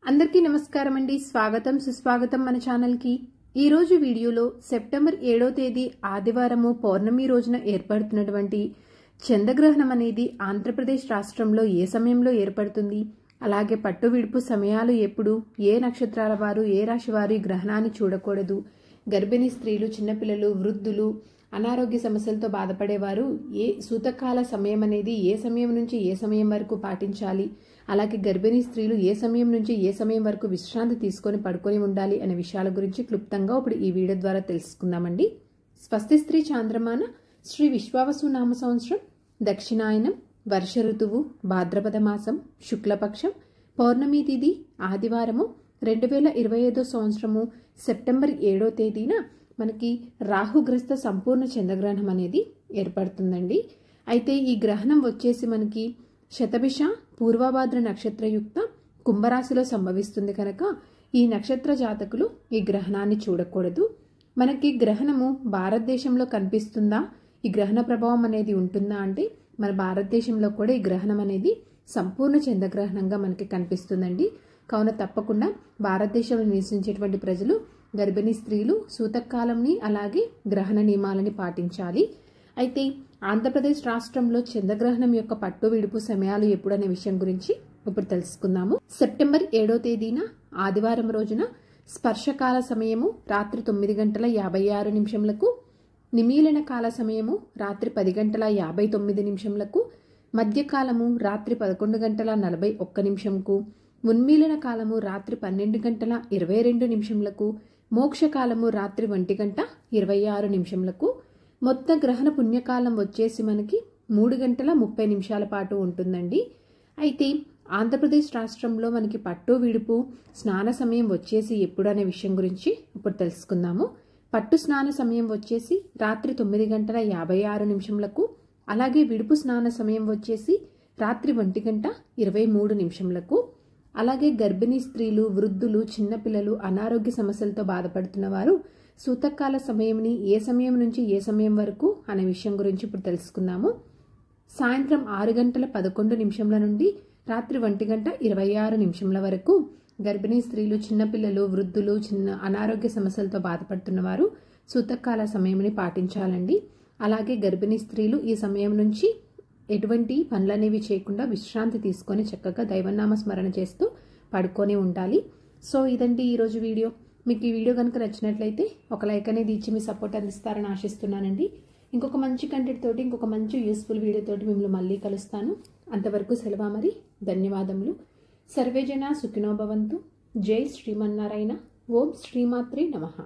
అందరికీ నమస్కారం అండి. స్వాగతం సుస్వాగతం మన ఛానల్ కి. ఈ రోజు వీడియోలో సెప్టెంబర్ 7వ తేదీ ఆదివారము పౌర్ణమి రోజున ఏర్పడుతున్నటువంటి చంద్రగ్రహణం అనేది ఆంధ్రప్రదేశ్ రాష్ట్రంలో ఏ సమయంలో ఏర్పడుతుంది, అలాగే పట్టు విడుపు సమయాలు ఎప్పుడు, ఏ నక్షత్రాల వారు ఏ రాశి వారు ఈ గ్రహణాన్ని చూడకూడదు, గర్భిణీ స్త్రీలు, చిన్నపిల్లలు, వృద్ధులు, అనారోగ్య సమస్యలతో బాధపడేవారు ఏ సూతకాల సమయం అనేది ఏ సమయం నుంచి ఏ సమయం వరకు పాటించాలి, అలాగే గర్భిణీ స్త్రీలు ఏ సమయం నుంచి ఏ సమయం వరకు విశ్రాంతి తీసుకొని పడుకొని ఉండాలి అనే విషయాల గురించి క్లుప్తంగా ఇప్పుడు ఈ వీడియో ద్వారా తెలుసుకుందామండి. స్వస్తి స్త్రీ చాంద్రమాన శ్రీ విశ్వావసు నామ సంవత్సరం దక్షిణాయనం వర్ష ఋతువు భాద్రపద మాసం శుక్లపక్షం పౌర్ణమి తిథి ఆదివారము 2025 సంవత్సరము సెప్టెంబర్ 7వ తేదీన మనకి రాహుగ్రస్త సంపూర్ణ చంద్రగ్రహణం అనేది ఏర్పడుతుందండి. అయితే ఈ గ్రహణం వచ్చేసి మనకి శతభిష పూర్వభాద్ర నక్షత్రయుక్త కుంభరాశిలో సంభవిస్తుంది కనుక ఈ నక్షత్ర జాతకులు ఈ గ్రహణాన్ని చూడకూడదు. మనకి గ్రహణము భారతదేశంలో కనిపిస్తుందా, ఈ గ్రహణ ప్రభావం అనేది ఉంటుందా అంటే మన భారతదేశంలో కూడా ఈ గ్రహణం అనేది సంపూర్ణ చంద్రగ్రహణంగా మనకి కనిపిస్తుందండి. కావున తప్పకుండా భారతదేశంలో నివసించేటువంటి ప్రజలు, గర్భిణీ స్త్రీలు సూతకాలంని అలాగే గ్రహణ నియమాలని పాటించాలి. అయితే ఆంధ్రప్రదేశ్ రాష్ట్రంలో చంద్రగ్రహణం యొక్క పట్టు విడుపు సమయాలు ఎప్పుడనే విషయం గురించి ఇప్పుడు తెలుసుకుందాము. సెప్టెంబర్ 7వ తేదీన ఆదివారం రోజున స్పర్శకాల సమయము రాత్రి 9:56 నిమీలన కాల సమయము రాత్రి 10:59 మధ్యకాలము రాత్రి 11:41 ఉన్మీలన కాలము రాత్రి 12:22 మోక్షకాలము రాత్రి 1:26 మొత్తం గ్రహణ పుణ్యకాలం వచ్చేసి మనకి 3:30 పాటు ఉంటుందండి. అయితే ఆంధ్రప్రదేశ్ రాష్ట్రంలో మనకి పట్టు విడుపు స్నాన సమయం వచ్చేసి ఎప్పుడు అనే విషయం గురించి ఇప్పుడు తెలుసుకుందాము. పట్టు స్నాన సమయం వచ్చేసి రాత్రి 9:56 అలాగే విడుపు స్నాన సమయం వచ్చేసి రాత్రి 1:23 అలాగే గర్భిణీ స్త్రీలు, వృద్ధులు, చిన్నపిల్లలు, అనారోగ్య సమస్యలతో బాధపడుతున్న వారు సూతకాల సమయంని ఏ సమయం నుంచి ఏ సమయం వరకు అనే విషయం గురించి ఇప్పుడు తెలుసుకుందాము. సాయంత్రం 6:11 నుండి రాత్రి 1:26 వరకు గర్భిణీ స్త్రీలు, చిన్నపిల్లలు, వృద్ధులు, అనారోగ్య సమస్యలతో బాధపడుతున్న వారు సూతకాల సమయంని పాటించాలండి. అలాగే గర్భిణీ స్త్రీలు ఈ సమయం నుంచి ఎటువంటి పనులనేవి చేయకుండా విశ్రాంతి తీసుకొని చక్కగా దైవనామ స్మరణ చేస్తూ పడుకొని ఉండాలి. సో ఇదండి ఈరోజు వీడియో. మీకు ఈ వీడియో కనుక నచ్చినట్లయితే ఒక లైక్ అనేది ఇచ్చి మీ సపోర్ట్ అందిస్తారని ఆశిస్తున్నానండి. ఇంకొక మంచి కంటెంట్ తోటి, ఇంకొక మంచి యూస్ఫుల్ వీడియో తోటి మిమ్మల్ని మళ్ళీ కలుస్తాను. అంతవరకు సెలవు మరి. ధన్యవాదములు. సర్వేజన సుఖినో భవంతు. జై శ్రీమన్నారాయణ. ఓం శ్రీమాత్రే నమః.